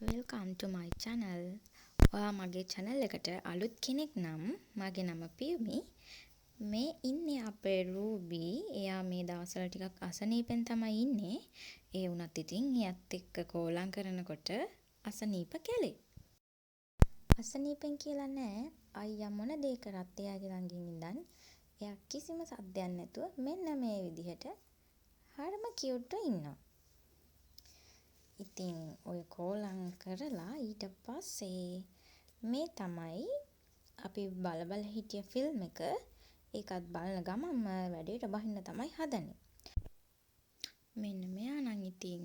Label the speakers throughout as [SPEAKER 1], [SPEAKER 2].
[SPEAKER 1] Welcome to my channel. ඔයා මගේ channel එකට අලුත් කෙනෙක් නම් මගේ නම පියුමි. මේ ඉන්නේ අපේ රූබි. එයා මේ දවස්වල ටිකක් අසනීපෙන් තමයි ඉන්නේ. ඒ වුණත් ඉතින් එයත් එක්ක කෝලම් කරනකොට අසනීප කැලේ. අසනීපෙන් කියලා නෑ. අයියා මොන දේ කරත් එයාගේ ළඟින් ඉඳන් එයා කිසිම සද්දයක් නැතුව මෙන්න මේ විදිහට හරිම කියුට්ව ඉන්නවා. ඉතින් ඔය කෝලම් කරලා ඊට පස්සේ මේ තමයි අපි බල හිටිය ෆිල්ම් එක. ඒකත් බලන ගමන්ම වැඩේට බහින්න තමයි හදන්නේ. මෙන්න මෙයා නම් ඉතින්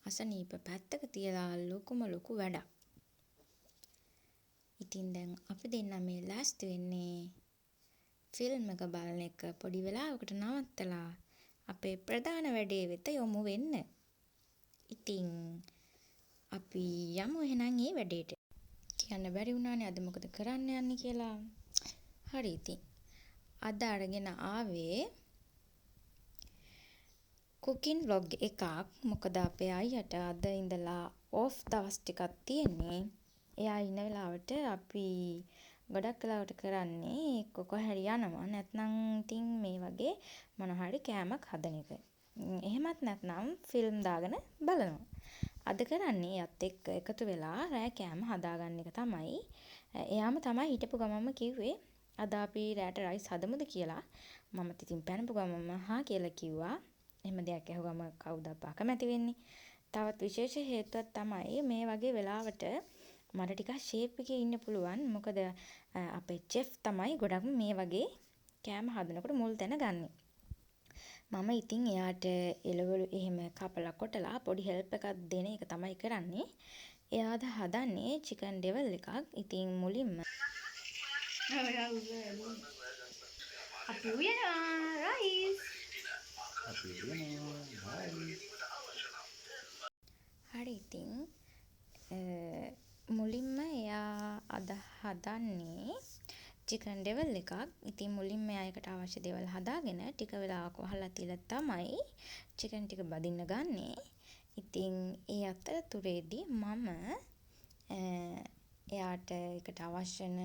[SPEAKER 1] අසනීප පැත්තක තියලා ලොකු වැඩක්. ඉතින් දැන් අපි දෙන්න මේ ලෑස්ති වෙන්නේ ෆිල්ම් එක බලන එක පොඩි වෙලාවකට නවත්තලා අපේ ප්‍රධාන වැඩේ වෙත යොමු වෙන්න. ඉතින් අපි යමු එහෙනම් ඒ වැඩේට. කියන්න බැරි වුණානේ අද මොකද කරන්න යන්නේ කියලා. හරි ඉතින්. අද අරගෙන ආවේ cooking vlog එකක්. මොකද අපේ අයියට අද ඉඳලා off දවස් ටිකක් තියෙන්නේ. එයා ඉන්න වෙලාවට අපි ගොඩක් වෙලාවට කරන්නේ කොහරි යනවා. නැත්නම් ඉතින් මේ වගේ මොන හරි කෑමක් හදන එක. එහෙමත් නැත්නම් ෆිල්ම් දාගෙන බලනවා. අද කරන්නේ එයත් එක්ක එකතු වෙලා රෑ කෑම හදාගන්න එක තමයි. එයාම තමයි හිටපු ගමන්ම කිව්වේ අද අපි රෑට රයිස් හදමුද කියලා. මමත් ඉතින් පැනපු ගමන්ම හා කියලා කිව්වා. එහෙම දෙයක් ඇහුවම කවුද අකමැති වෙන්නේ? තවත් විශේෂ හේතුවක් තමයි මේ වගේ වෙලාවට මට ටිකක් ෂේප් එකේ ඉන්න පුළුවන්. මොකද අපේ චෙෆ් තමයි ගොඩක්ම මේ වගේ කෑම හදනකොට මුල් තැන ගන්නෙ. මම ඉතින් එයාට එළවලු එහෙම කපලා කොටලා පොඩි හෙල්ප් එකක් දෙන එක තමයි කරන්නේ. එයාද හදන්නේ චිකන් ඩෙවල් එකක්. ඉතින් මුලින්ම අපි උයනවා රයිස්. හරි ඉතින් මුලින්ම එයා අද හදන්නේ චිකන් ඩෙවල් එකක්. ඉතින් මුලින්ම එයාට අවශ්‍ය දේවල් හදාගෙන ටික වෙලාවක් වහලා තියලා තමයි චිකන් ටික බදින්න ගන්නෙ. ඉතින් ඒ අතරතුරේදී මම එයාට එකට අවශ්‍ය වෙන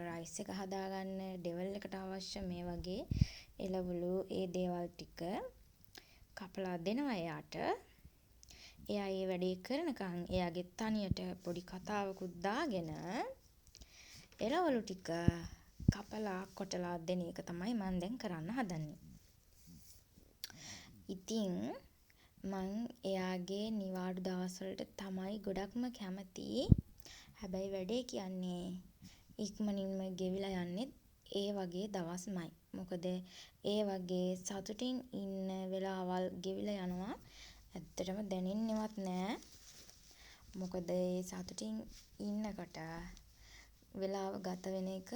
[SPEAKER 1] රයිස් එක හදාගන්න ඩෙවල් එකට අවශ්‍ය මේ වගේ එළවලු ඒ දේවල් ටික කපලා දෙනවා එයාට. එයා ඒ වැඩේ කරනකන් එයාගේ තනියට පොඩි කතාවකුත් දාගෙන එළවලු ටික කපලා කොටලා දෙන එක තමයි මම දැන් කරන්න හදන්නේ. ඉතින් මං එයාගේ නිවාඩු දවස්වලට තමයි ගොඩක්ම කැමති. හැබැයි වැඩේ කියන්නේ ඉක්මනින්ම ගෙවිලා යන්නේ ඒ වගේ දවස්මයි. මොකද ඒ වගේ සතුටින් ඉන්න වෙලාවල් ගෙවිලා යනවා. ඇත්තටම දැනෙන්නේවත් නෑ. මොකද ඒ සතුටින් ඉන්නකොට වෙලාව ගත වෙන එක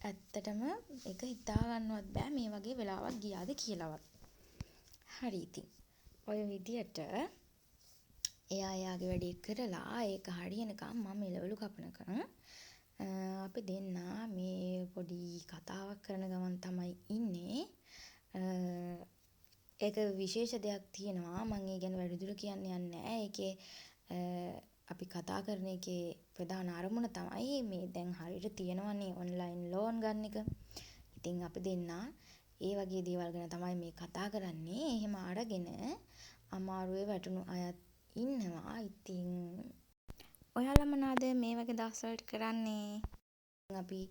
[SPEAKER 1] ඇත්තටම ඒක හිතා ගන්නවත් බෑ මේ වගේ වෙලාවක් ගියාද කියලාවත්. හරි ඉතින්. ඔය විදියට එයා එයාගේ වැඩේ කරලා ඒක හරියනකම් මම එළවලු කපනකම් අපි දෙන්නා මේ පොඩි කතාවක් කරන ගමන් තමයි ඉන්නේ. ඒක විශේෂ දෙයක් තියෙනවා. මම ඒ ගැන වැඩිදුර කියන්න යන්නේ නැහැ. ඒකේ අපි කතා කරන එකේ ප්‍රධාන අරමුණ තමයි මේ දැන් හරියට තියෙනවනේ ඔන්ලයින් ලෝන් ගන්න එක. ඉතින් අපි දෙන්නා ඒ වගේ දේවල් ගැන තමයි මේ කතා කරන්නේ. එහෙම අරගෙන අමාරුවේ වැටුණු අයත් ඉන්නවා. ඉතින් ඔයාලා මොනවාද මේ වගේ දවස්වලට කරන්නේ? අපි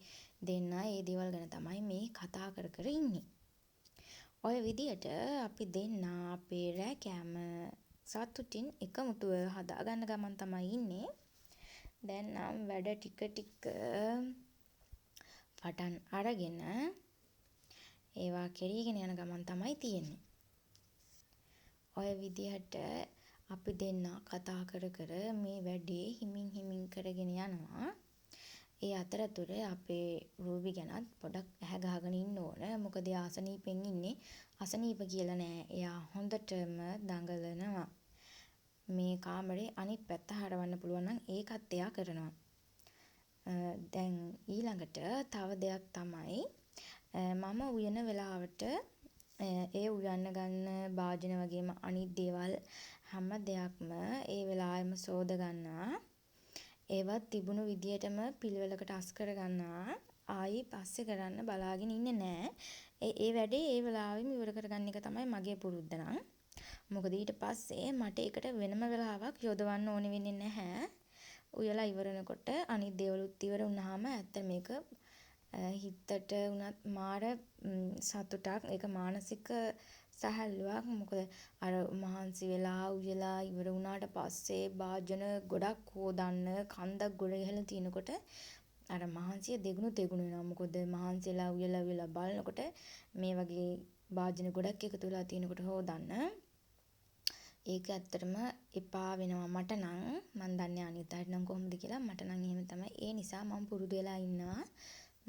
[SPEAKER 1] දෙන්නා ඒ දේවල් ගැන තමයි මේ කතා කර ඉන්නේ. ඔය විදියට අපි දෙන්නා අපේ රෑ කෑම සතුටින් එකමුතුව හදාගන්න ගමන් තමයි ඉන්නේ. දැන් නම් වැඩ ටික පටන් අරගෙන ඒවා කෙරීගෙන යන ගමන් තමයි තියෙන්නේ. ඔය විදිහට අපි දෙන්නා කතා කර මේ වැඩේ හිමින් කරගෙන යනවා. ඒ අතරතුර අපේ රූබි ගැනත් පොඩක් ඇහැ ගහගෙන ඉන්න ඕන. මොකද එයා අසනීපෙන් ඉන්නේ. අසනීප කියලා නෑ. එයා හොඳටම දඟලනවා. මේ කාමරේ අනිත් පැත්ත හරවන්න පුළුවන් නම් ඒකත් එයා කරනවා. දැන් ඊළඟට තව දෙයක් තමයි මම උයන වෙලාවට ඒ උයන්න ගන්න භාජන වගේම අනිත් දේවල් හැම දෙයක්ම ඒ වෙලාවෙම සෝද ගන්නවා. ඒවත් තිබුණු විදියටම පිළිවෙලකට අස් කර ගන්නවා. ආයි පස්සේ කරන්න බලාගෙන ඉන්නේ නෑ. ඒ වැඩේ ඒ වෙලාවෙම ඉවර කරගන්න එක තමයි මගේ පුරුද්ද නම්. මොකද ඊට පස්සේ මට ඒකට වෙනම වෙලාවක් යොදවන්න ඕනේ වෙන්නේ නැහැ. උයලා ඉවරනකොට අනිත් දේවලුත් ඉවර වුණාම ඇත්ත මේක හිතට උනත් මාර සතුටක්. ඒක මානසික සැහැල්ලුවක්. මොකද අර මහන්සි වෙලා උයලා ඉවර වුණාට පස්සේ භාජන ගොඩක් හොදන්න කන්දක් ගොඩ ඉහළ තියෙනකොට අර මහන්සිය දෙගුණ වෙනවා. මොකද මහන්සිලා උයලා බලනකොට මේ වගේ භාජන ගොඩක් එකතු වෙලා තියෙනකොට හොදන්න ඒක ඇත්තටම එපා වෙනවා මට නම්. මන් දන්නේ අනිත් අයට නම් කොහොමද කියලා. මට නම් එහෙම තමයි. ඒ නිසා මම පුරුදු වෙලා ඉන්නවා.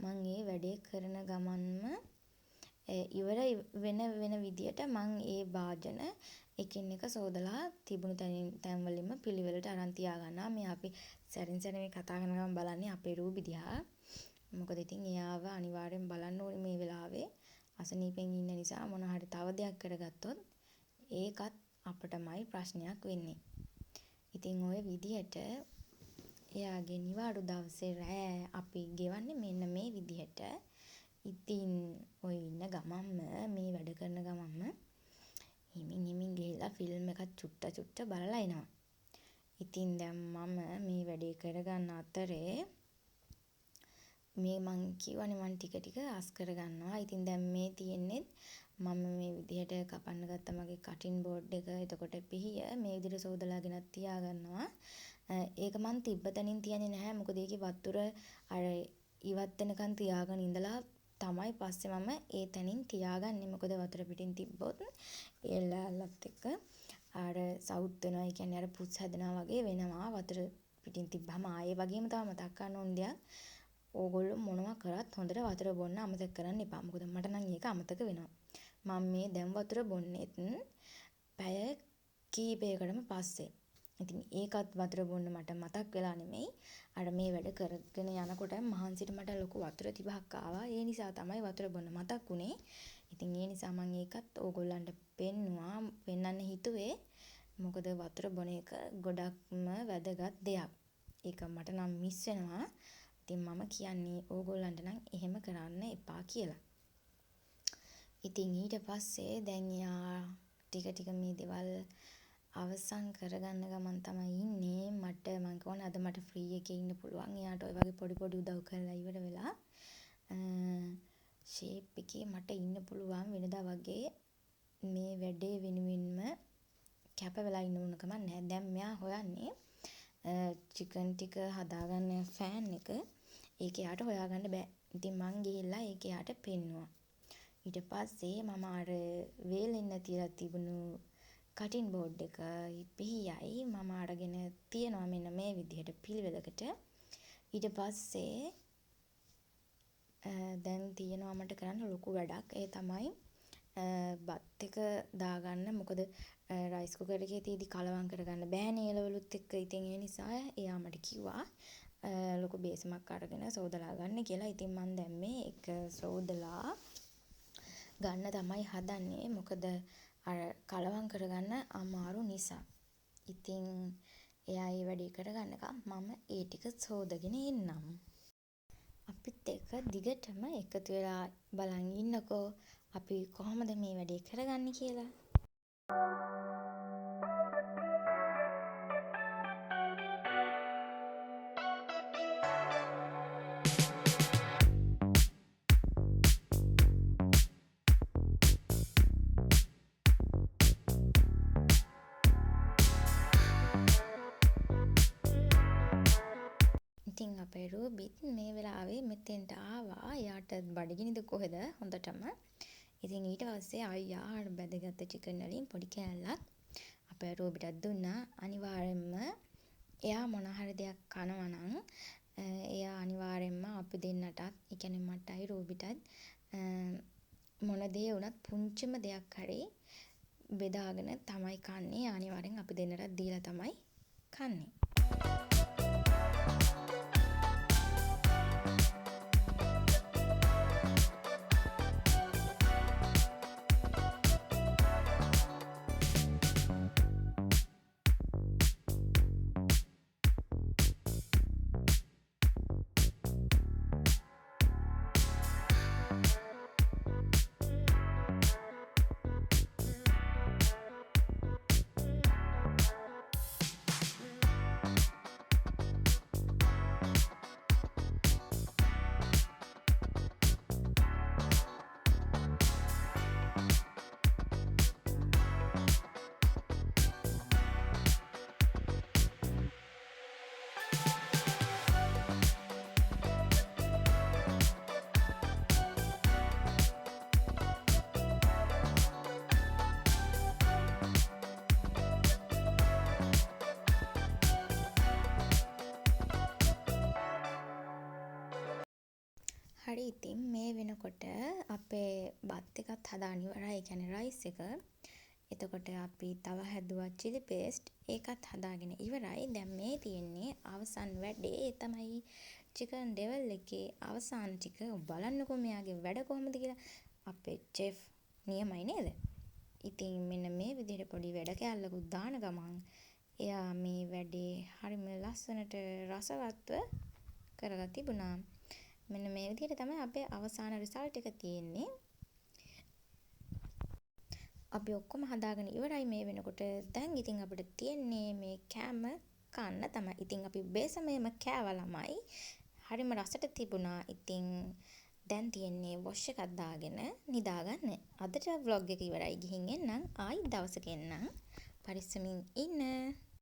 [SPEAKER 1] මම ඒ වැඩේ කරන ගමන්ම ඉවර වෙන විදියට මම ඒ භාජන එකින් එක සෝදලා තිබුණු තැන් වලින්ම පිළිවෙලට අරන් තියා ගන්නවා. මේ අපි සැරින් සැරේ මේ කතා කරන ගමන් බලන්නේ අපේ රූබි දිහා. මොකද ඉතින් එයාව අනිවාර්යෙන් බලන්න ඕනේ මේ වෙලාවේ. අසනීපෙන් ඉන්න නිසා මොන හරි තව දෙයක් කරගත්තොත් ඒකත් අපටමයි ප්‍රශ්නයක් වෙන්නේ. ඉතින් ওই විදිහට එයාගේ නිවාඩු දවසේ රෑ අපි ගෙවන්නේ මෙන්න මේ විදිහට. ඉතින් ඔය ඉන්න ගමන්ම මේ වැඩ කරන ගමන්ම හිමින් ගිහිල්ලා ෆිල්ම් එකක් චුට්ට බලලා එනවා. ඉතින් දැන් මම මේ වැඩේ කරගන්න අතරේ මේ මං කියවනේ මං ටික අස් කරගන්නවා. ඉතින් දැන් මේ තියෙන්නේ මම මේ විදිහට කපන්න ගත්ත මගේ කටින් බෝඩ් එක. එතකොට පිහිය මේ විදිහට සෝදලා ගෙනත් තියා ගන්නවා. ඒක මං තිබ්බ තැනින් තියන්නේ නැහැ. මොකද ඒකේ වතුර අර ඉවත් වෙනකන් තියාගෙන ඉඳලා තමයි පස්සේ මම ඒ තැනින් තියාගන්නේ. මොකද වතුර පිටින් තිබ්බොත් ඒ ලෑල්ලත් එක්ක අර සවුත් වෙනවා. ඒ කියන්නේ අර පුස් හැදෙනවා වගේ වෙනවා. වතුර පිටින් තිබ්බම ආයේ වගේම තව මතක් ගන්න ඕන දෙයක්. ඕගොල්ලෝ මොනවා කරත් හොඳට වතුර බොන්න අමතක කරන්න එපා. මොකද මට නම් ඒක අමතක වෙනවා. මම මේ දැන් වතුර බොන්නේත් පැය කීපයකටම පස්සේ. ඉතින් ඒකත් වතුර බොන්න මට මතක් වෙලා නෙමෙයි. අර මේ වැඩ කරගෙන යනකොට මහන්සියට මට ලොකු වතුර තිබහක් ආවා. ඒ නිසා තමයි වතුර බොන්න මතක් වුනේ. ඉතින් ඒ නිසා මම ඒකත් ඕගොල්ලන්ට පෙන්වන්න හිතුවේ. මොකද වතුර බොන එක ගොඩක්ම වැදගත් දෙයක්. ඒක මට නම් මිස් වෙනවා. ඉතින් මම කියන්නේ ඕගොල්ලන්ට නම් එහෙම කරන්න එපා කියලා. ඉතින් ඊට පස්සේ දැන් යා ටික මේ දේවල් අවසන් කරගන්න ගමන් තමයි ඉන්නේ. මට මං කියවනේ අද මට ෆ්‍රී එකේ ඉන්න පුළුවන්. එයාට ඔය වගේ පොඩි උදව් කරලා ඉවර වෙලා ෂේප් එකේ මට ඉන්න පුළුවන් වෙනදා වගේ මේ වැඩේ වෙනුවෙන්ම කැප වෙලා ඉන්න ඕන කමක් නැහැ. දැන් මෙයා හොයන්නේ චිකන් ටික හදාගන්න ෆෑන් එක. ඒක යාට හොයාගන්න බෑ. ඉතින් මං ගිහිල්ලා ඒක යාට පෙන්නුවා. ඊට පස්සේ මම අර වේලෙන්න තියලා තිබුණු කටින් බෝඩ් එක පිහියයි මම අරගෙන තියනවා මෙන්න මේ විදිහට පිළිවෙලකට. ඊට පස්සේ දැන් තියෙනවා මට කරන්න ලොකු වැඩක්. ඒ තමයි බත් එක දාගන්න. මොකද රයිස් කුකර් එකේ තියදී කලවම් කරගන්න බෑනේ එළවලුත් එක්ක. ඉතින් ඒ නිසා එයා මට කිව්වා ලොකු බේසමක් අරගෙන සෝදලා ගන්න කියලා. ඉතින් මම දැන් මේ එක සෝදලා ගන්න තමයි හදන්නේ. මොකද අර කලවම් කරගන්න අමාරු නිසා. ඉතින් එයා ඒ වැඩේ කරගන්නකම් මම ඒ ටික සෝදගෙන එන්නම්. අපිත් එක්ක දිගටම එකතු වෙලා බලන් ඉන්නකෝ අපි කොහොමද මේ වැඩේ කරගන්නේ කියලා. ඉතින් අපේ රූබිත් මේ වෙලාවේ මෙතෙන්ට ආවා. එයාට බඩගිනිද කොහෙද හොඳටම. ඉතින් ඊට පස්සේ අයියා අර බැදගත්ත චිකන් වලින් පොඩි කෑල්ලක් අපේ රූබිටත් දුන්නා. අනිවාර්යෙන්ම එයා මොන හරි දෙයක් කනවා නම් එයා අනිවාර්යෙන්ම අපි දෙන්නටත්, ඒ කියන්නේ මටයි රූබිටත් මොන දේ වුණත් පුංචිම දෙයක් හරි බෙදාගෙන තමයි කන්නේ. අනිවාර්යෙන් අපි දෙන්නටත් දීලා තමයි කන්නේ. හරි ඉතින් මේ වෙනකොට අපේ බත් එකත් හදාගෙන ඉවරයි. ඒ කියන්නේ රයිස් එක. එතකොට අපි තව හැදුවා chili paste. ඒකත් හදාගෙන ඉවරයි. දැන් මේ තියෙන්නේ අවසන් වැඩේ. ඒ තමයි chicken devil එකේ අවසාන ටික. බලන්නකෝ මෙයාගේ වැඩ කොහොමද කියලා. අපේ chef නියමයි නේද? ඉතින් මෙන්න මේ විදිහට පොඩි වැඩ කෑල්ලකුත් දාන ගමන් එයා මේ වැඩේ හරිම ලස්සනට රසවත්ව කරලා තිබුණා. මෙන්න මේ විදිහට තමයි අපේ අවසාන රිසල්ට් එක තියෙන්නේ. අපි ඔක්කොම හදාගෙන ඉවරයි මේ වෙනකොට. දැන් ඉතින් අපිට තියෙන්නේ මේ කෑම කන්න තමයි. ඉතින් අපි බේසමේම කෑවා ළමයි. හරිම රසට තිබුණා. ඉතින් දැන් තියෙන්නේ වොෂ් එකක් දාගෙන නිදාගන්න. අදට vlog එක ඉවරයි. ගිහින් එන්නම්. ආයි දවසක එන්නම්. පරිස්සමින් ඉන්න.